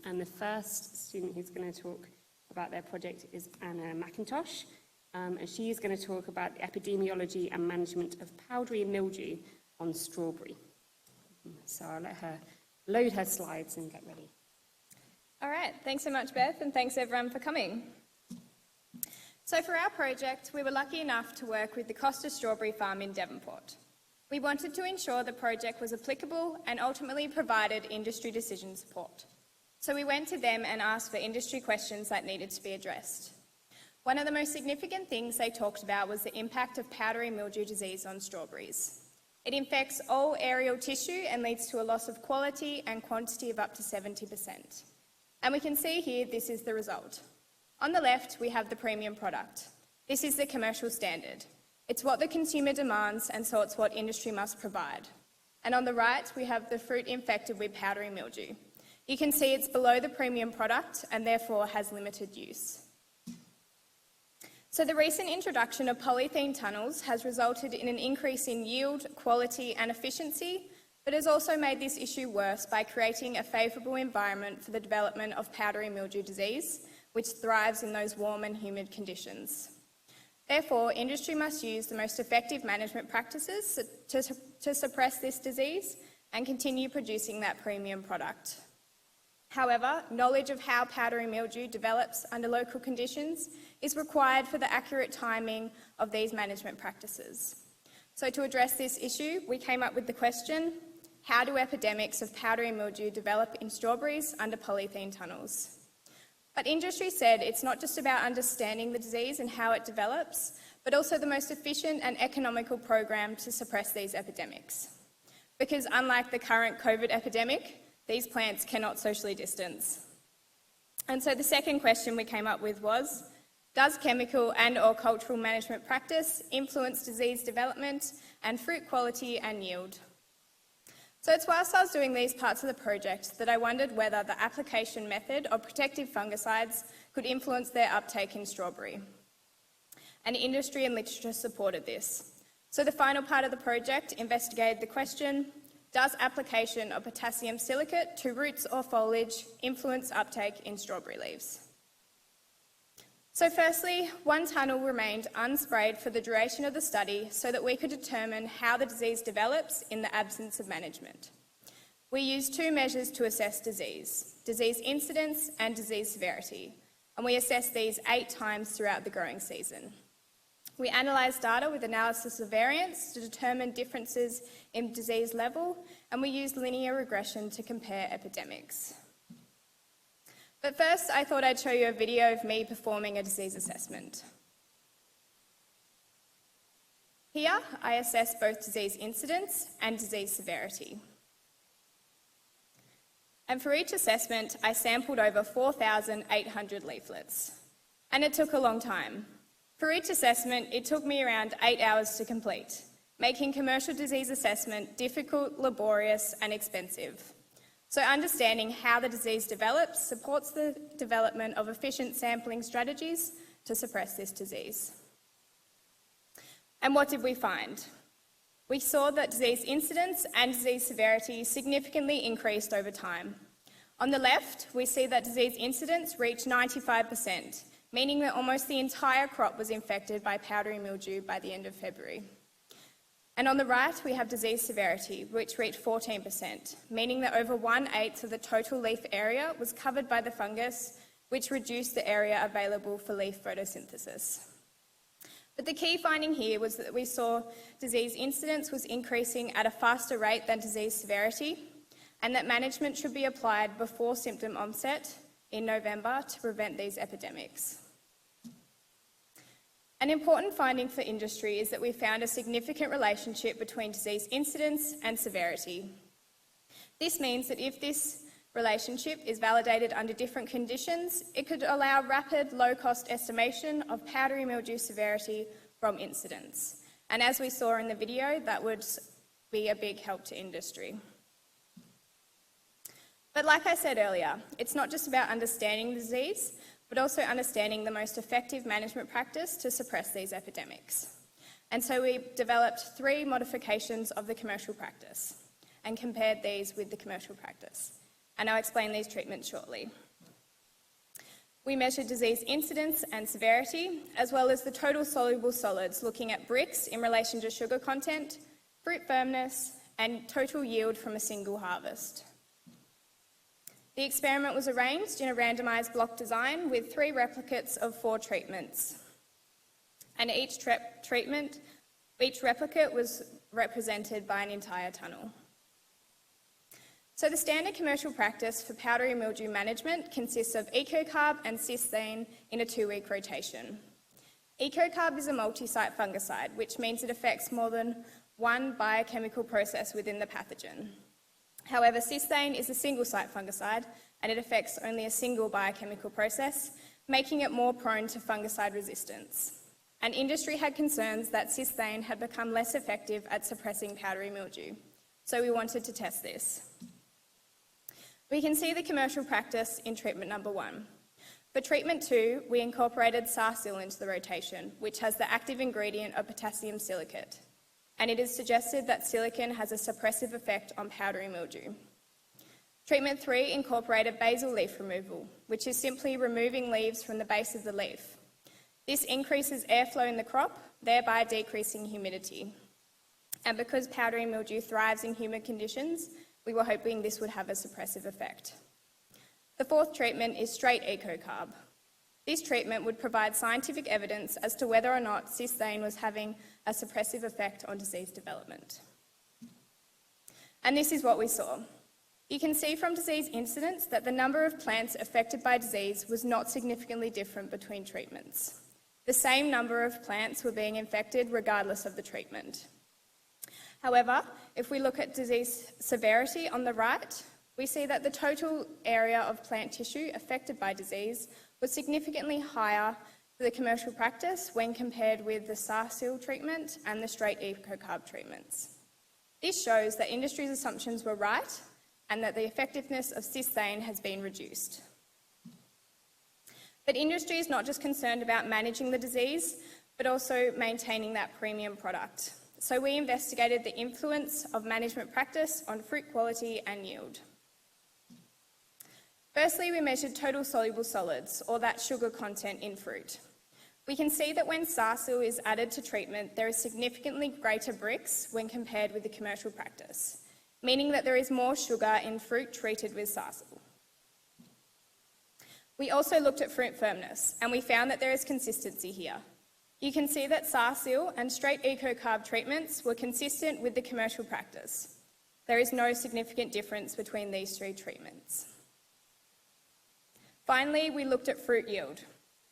And the first student who's going to talk about their project is Mackintosh, and she is going to talk about the epidemiology and management of powdery mildew on strawberry. So I'll let her load her slides and get ready. All right, thanks so much, Beth, and thanks everyone for coming. So for our project, we were lucky enough to work with the Costa Strawberry Farm in Devonport. We wanted to ensure the project was applicable and ultimately provided industry decision support. So we went to them and asked for industry questions that needed to be addressed. One of the most significant things they talked about was the impact of powdery mildew disease on strawberries. It infects all aerial tissue and leads to a loss of quality and quantity of up to 70%. And we can see here this is the result. On the left, we have the premium product. This is the commercial standard. It's what the consumer demands, and so it's what industry must provide. And on the right, we have the fruit infected with powdery mildew. You can see it's below the premium product and therefore has limited use. So the recent introduction of polythene tunnels has resulted in an increase in yield, quality and efficiency, but has also made this issue worse by creating a favourable environment for the development of powdery mildew disease, which thrives in those warm and humid conditions. Therefore, industry must use the most effective management practices to suppress this disease and continue producing that premium product. However, knowledge of how powdery mildew develops under local conditions is required for the accurate timing of these management practices. So to address this issue, we came up with the question, how do epidemics of powdery mildew develop in strawberries under polythene tunnels? But industry said it's not just about understanding the disease and how it develops, but also the most efficient and economical program to suppress these epidemics. Because unlike the current COVID epidemic, these plants cannot socially distance. And so the second question we came up with was, does chemical and/or cultural management practice influence disease development and fruit quality and yield? So it's whilst I was doing these parts of the project that I wondered whether the application method of protective fungicides could influence their uptake in strawberry. And industry and literature supported this. So the final part of the project investigated the question, does application of potassium silicate to roots or foliage influence uptake in strawberry leaves? So firstly, one tunnel remained unsprayed for the duration of the study so that we could determine how the disease develops in the absence of management. We used two measures to assess disease incidence and disease severity, and we assessed these 8 times throughout the growing season. We analysed data with analysis of variance to determine differences in disease level, and we used linear regression to compare epidemics. But first, I thought I'd show you a video of me performing a disease assessment. Here, I assess both disease incidence and disease severity. And for each assessment, I sampled over 4,800 leaflets. And it took a long time. For each assessment, it took me around 8 hours to complete, making commercial disease assessment difficult, laborious, and expensive. So understanding how the disease develops supports the development of efficient sampling strategies to suppress this disease. And what did we find? We saw that disease incidence and disease severity significantly increased over time. On the left, we see that disease incidence reached 95%, meaning that almost the entire crop was infected by powdery mildew by the end of February. And on the right, we have disease severity, which reached 14%, meaning that over 1/8 of the total leaf area was covered by the fungus, which reduced the area available for leaf photosynthesis. But the key finding here was that we saw disease incidence was increasing at a faster rate than disease severity, and that management should be applied before symptom onset in November to prevent these epidemics. An important finding for industry is that we found a significant relationship between disease incidence and severity. This means that if this relationship is validated under different conditions, it could allow rapid, low-cost estimation of powdery mildew severity from incidence. And as we saw in the video, that would be a big help to industry. But like I said earlier, it's not just about understanding the disease, but also understanding the most effective management practice to suppress these epidemics. And so we developed 3 modifications of the commercial practice and compared these with the commercial practice. and I'll explain these treatments shortly. We measured disease incidence and severity, as well as the total soluble solids, looking at Brix in relation to sugar content, fruit firmness, and total yield from a single harvest. The experiment was arranged in a randomised block design with 3 replicates of 4 treatments. And each replicate was represented by an entire tunnel. So the standard commercial practice for powdery mildew management consists of ecocarb and cysteine in a 2-week rotation. Ecocarb is a multi-site fungicide, which means it affects more than one biochemical process within the pathogen. However, cysteine is a single-site fungicide, and it affects only a single biochemical process, making it more prone to fungicide resistance. And industry had concerns that cysteine had become less effective at suppressing powdery mildew, so we wanted to test this. We can see the commercial practice in treatment number 1. For treatment 2, we incorporated sarsyl into the rotation, which has the active ingredient of potassium silicate, and it is suggested that silicon has a suppressive effect on powdery mildew. Treatment 3 incorporated basal leaf removal, which is simply removing leaves from the base of the leaf. This increases airflow in the crop, thereby decreasing humidity. And because powdery mildew thrives in humid conditions, we were hoping this would have a suppressive effect. The 4th treatment is straight ecocarb. This treatment would provide scientific evidence as to whether or not cysteine was having a suppressive effect on disease development. And this is what we saw. You can see from disease incidence that the number of plants affected by disease was not significantly different between treatments. The same number of plants were being infected regardless of the treatment. However, if we look at disease severity on the right, we see that the total area of plant tissue affected by disease was significantly higher for the commercial practice when compared with the sarsyl treatment and the straight ecocarb treatments. This shows that industry's assumptions were right and that the effectiveness of cysteine has been reduced. But industry is not just concerned about managing the disease, but also maintaining that premium product. So we investigated the influence of management practice on fruit quality and yield. Firstly, we measured total soluble solids, or that sugar content in fruit. We can see that when sarsyl is added to treatment, there is significantly greater Brix when compared with the commercial practice, meaning that there is more sugar in fruit treated with sarsyl. We also looked at fruit firmness, and we found that there is consistency here. You can see that sarsyl and straight ecocarb treatments were consistent with the commercial practice. There is no significant difference between these 3 treatments. Finally, we looked at fruit yield,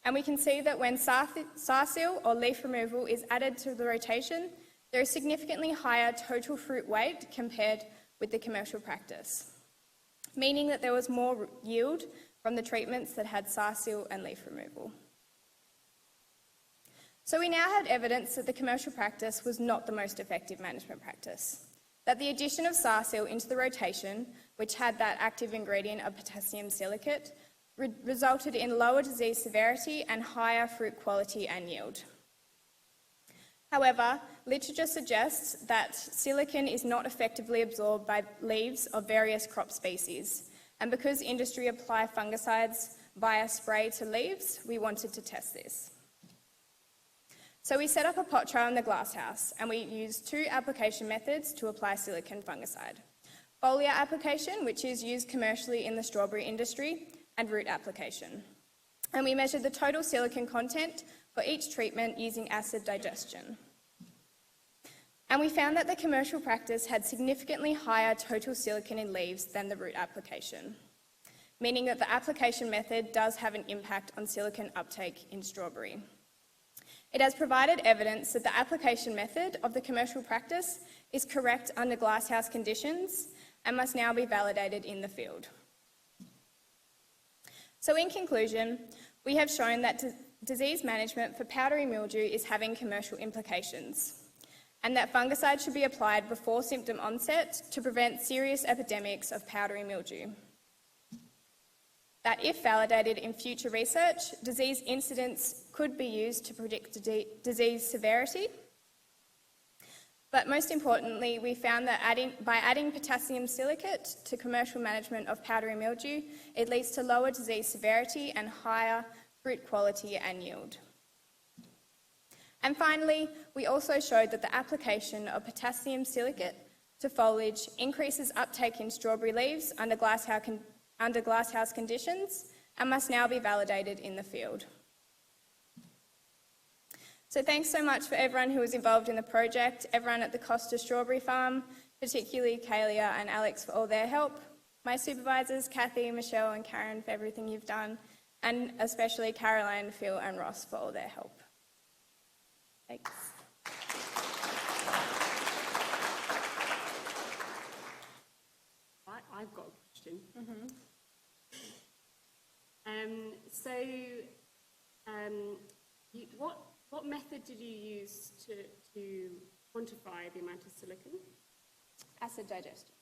and we can see that when sarsyl or leaf removal is added to the rotation, there is significantly higher total fruit weight compared with the commercial practice, meaning that there was more yield from the treatments that had sarsyl and leaf removal. So we now had evidence that the commercial practice was not the most effective management practice, that the addition of sarsyl into the rotation, which had that active ingredient of potassium silicate, resulted in lower disease severity and higher fruit quality and yield. However, literature suggests that silicon is not effectively absorbed by leaves of various crop species, and because industry apply fungicides via spray to leaves, we wanted to test this. So we set up a pot trial in the glasshouse, and we used 2 application methods to apply silicon fungicide. Foliar application, which is used commercially in the strawberry industry, and root application. And we measured the total silicon content for each treatment using acid digestion. And we found that the commercial practice had significantly higher total silicon in leaves than the root application, meaning that the application method does have an impact on silicon uptake in strawberry. It has provided evidence that the application method of the commercial practice is correct under glasshouse conditions and must now be validated in the field. So in conclusion, we have shown that disease management for powdery mildew is having commercial implications, and that fungicide should be applied before symptom onset to prevent serious epidemics of powdery mildew. That if validated in future research, disease incidence could be used to predict disease severity. But most importantly, we found that by adding potassium silicate to commercial management of powdery mildew, it leads to lower disease severity and higher fruit quality and yield. And finally, we also showed that the application of potassium silicate to foliage increases uptake in strawberry leaves under glasshouse conditions and must now be validated in the field. So thanks so much for everyone who was involved in the project, everyone at the Costa Strawberry Farm, particularly Kalia and Alex for all their help, my supervisors, Kathy, Michelle and Karen for everything you've done, and especially Caroline, Phil and Ross for all their help. Thanks. I've got a question. What method did you use to quantify the amount of silicon? Acid digestion.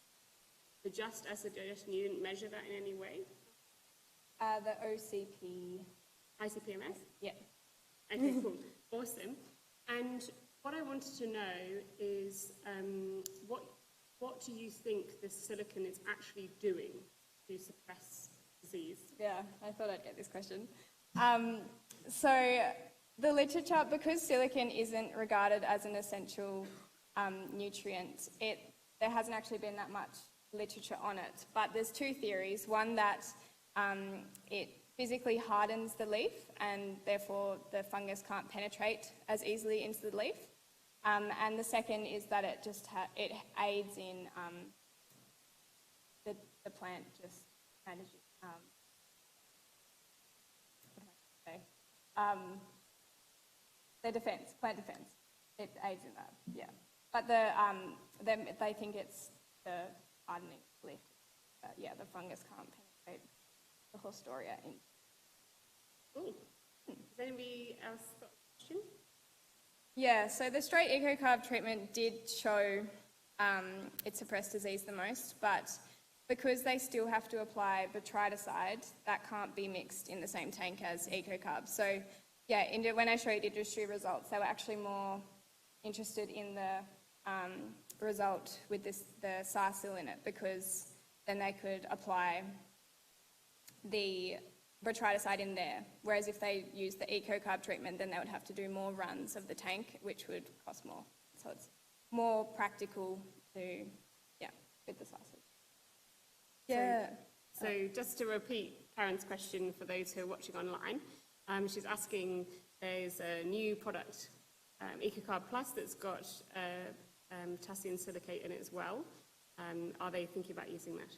So just acid digestion, you didn't measure that in any way? The OCP. ICP-MS? Yeah. Okay, cool. Awesome. And what I wanted to know is what do you think the silicon is actually doing to suppress disease? Yeah, I thought I'd get this question. So the literature, because silicon isn't regarded as an essential nutrient, there hasn't actually been that much literature on it. But there's two theories. One, that it physically hardens the leaf and therefore the fungus can't penetrate as easily into the leaf. And the second is that it just it aids in the plant just managing the defense, plant defense. It aids in that, yeah. But they think it's the hardening leaf. Yeah, the fungus can't penetrate the Hostoria in. Cool. Has anybody else got a question? Yeah, so the straight ecocarb treatment did show it suppressed disease the most, but because they still have to apply botryticide, that can't be mixed in the same tank as ecocarb. So yeah, when I showed industry results, they were actually more interested in the result with the sarsil in it, because then they could apply the botryticide in there. Whereas if they used the ecocarb treatment, then they would have to do more runs of the tank, which would cost more. So it's more practical to, yeah, with the sarsil. Yeah. So just to repeat Karen's question for those who are watching online, she's asking, there's a new product, EcoCarb Plus, that's got potassium silicate in it as well. Are they thinking about using that?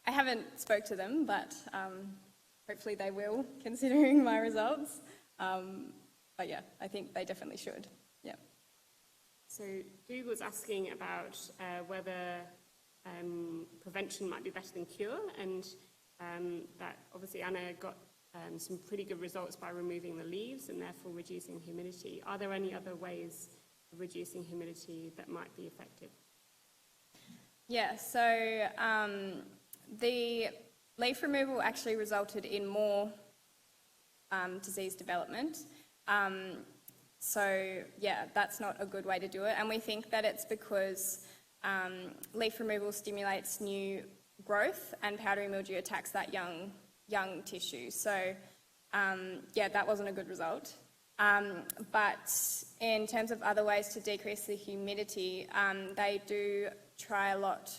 I haven't spoke to them, but hopefully they will, considering my results. But yeah, I think they definitely should. Yeah. So Dougal's asking about whether prevention might be better than cure, and that obviously Anna got some pretty good results by removing the leaves and therefore reducing humidity. Are there any other ways of reducing humidity that might be effective? Yeah, so the leaf removal actually resulted in more disease development. So yeah, that's not a good way to do it. And we think that it's because leaf removal stimulates new growth and powdery mildew attacks that young tissue. So yeah, that wasn't a good result. But in terms of other ways to decrease the humidity, they do try a lot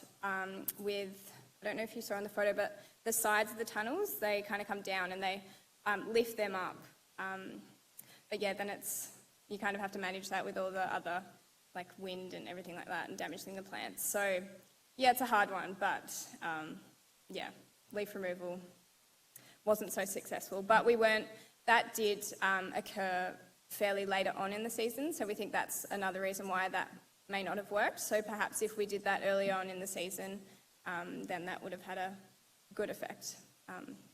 with, I don't know if you saw in the photo, but the sides of the tunnels, they kind of come down and they lift them up. But yeah, then you kind of have to manage that with all the other, like wind and everything like that, and damaging the plants. So yeah, it's a hard one, but yeah, leaf removal wasn't so successful. But that did occur fairly later on in the season, so we think that's another reason why that may not have worked. So perhaps if we did that early on in the season, then that would have had a good effect.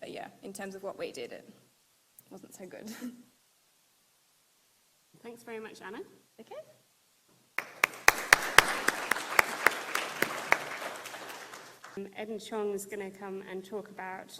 But yeah, in terms of what we did, it wasn't so good. Thanks very much, Anna. Okay. Eden Chong is going to come and talk about